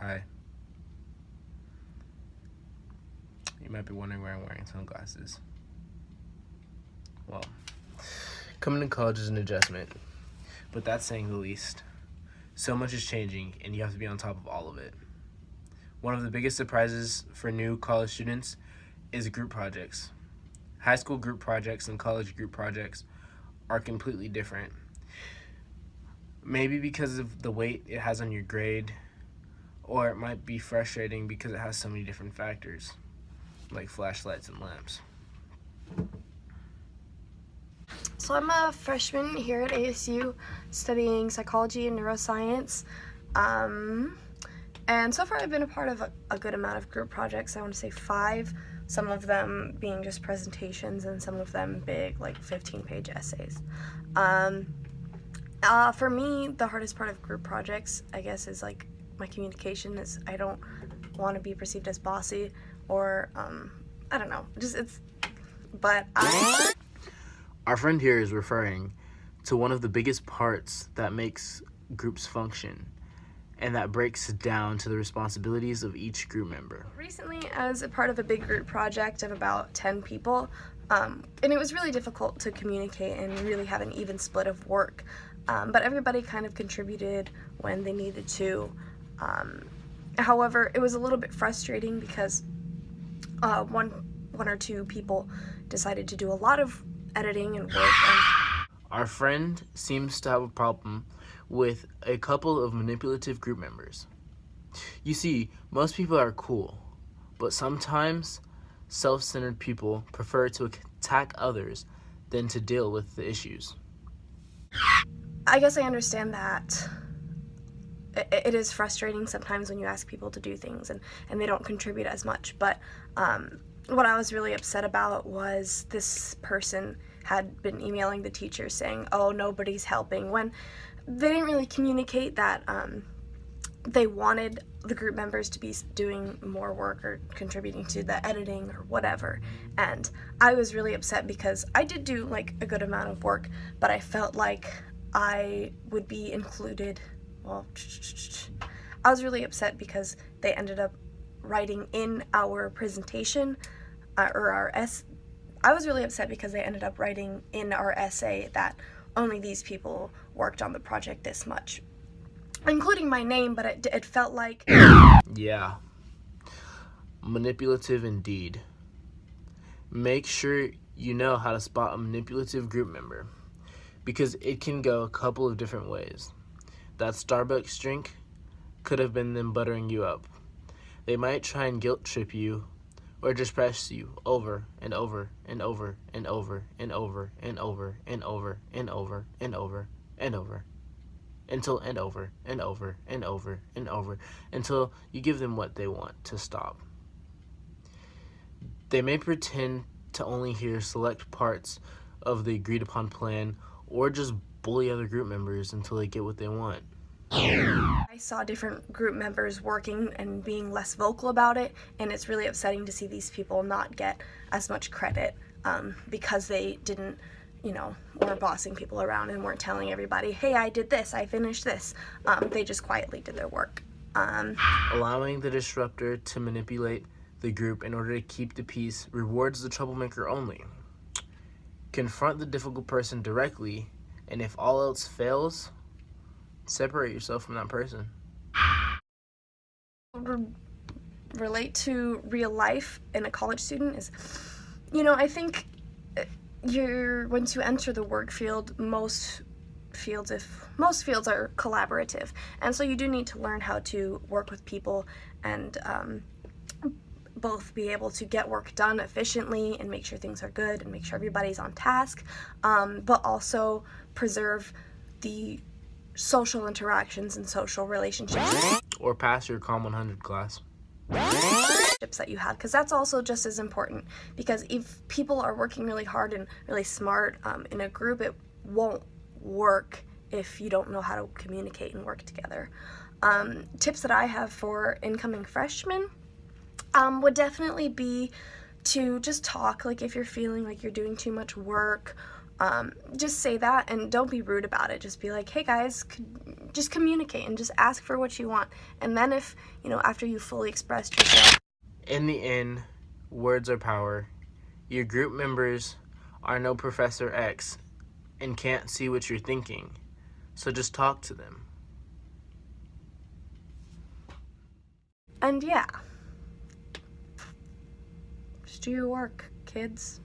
Hi. You might be wondering why I'm wearing sunglasses. Well, coming to college is an adjustment, but that's saying the least. So much is changing, and you have to be on top of all of it. One of the biggest surprises for new college students is group projects. High school group projects and college group projects are completely different. Maybe because of the weight it has on your grade, or it might be frustrating because it has so many different factors, like flashlights and lamps. So I'm a freshman here at ASU studying psychology and neuroscience. And so far I've been a part of a good amount of group projects. I want to say 5, some of them being just presentations and some of them big, like 15-page essays. For me, the hardest part of group projects, I guess, is like my communication. Is I don't want to be perceived as bossy or, I don't know, Our friend here is referring to one of the biggest parts that makes groups function, and that breaks down to the responsibilities of each group member. Recently, I was a part of a big group project of about 10 people, and it was really difficult to communicate and really have an even split of work, but everybody kind of contributed when they needed to. However, it was a little bit frustrating because one or two people decided to do a lot of editing and work. Our friend seems to have a problem with a couple of manipulative group members. You see, most people are cool, but sometimes self-centered people prefer to attack others than to deal with the issues. I guess I understand that it is frustrating sometimes when you ask people to do things and they don't contribute as much, but what I was really upset about was this person had been emailing the teacher saying, oh, nobody's helping, when they didn't really communicate that they wanted the group members to be doing more work or contributing to the editing or whatever. And I was really upset because I did do like a good amount of work, but I felt like I would be included. Well, I was really upset because they ended up writing in our presentation, I was really upset because they ended up writing in our essay that only these people worked on the project this much, including my name, but it felt like... Yeah, manipulative indeed. Make sure you know how to spot a manipulative group member, because it can go a couple of different ways. That Starbucks drink could have been them buttering you up. They might try and guilt trip you, or just press you over and over and over and over and over and over and over and over and over and over until and over and over and over and over until you give them what they want to stop. They may pretend to only hear select parts of the agreed upon plan, or just bully other group members until they get what they want. I saw different group members working and being less vocal about it, and it's really upsetting to see these people not get as much credit because they didn't, weren't bossing people around and weren't telling everybody, hey, I did this, I finished this. They just quietly did their work. Allowing the disruptor to manipulate the group in order to keep the peace rewards the troublemaker only. Confront the difficult person directly, and if all else fails, separate yourself from that person. Relate to real life in a college student is, I think once you enter the work field, most fields are collaborative, and so you do need to learn how to work with people and both be able to get work done efficiently and make sure things are good and make sure everybody's on task, but also preserve the social interactions and social relationships. Or pass your COM 100 class. That you have, because that's also just as important, because if people are working really hard and really smart in a group, it won't work if you don't know how to communicate and work together. Tips that I have for incoming freshmen would definitely be to just talk. Like if you're feeling like you're doing too much work, just say that and don't be rude about it. Just be like, hey guys, just communicate and just ask for what you want. And then if, after you fully expressed yourself. In the end, words are power. Your group members are no Professor X and can't see what you're thinking, so just talk to them. And yeah, just do your work, kids.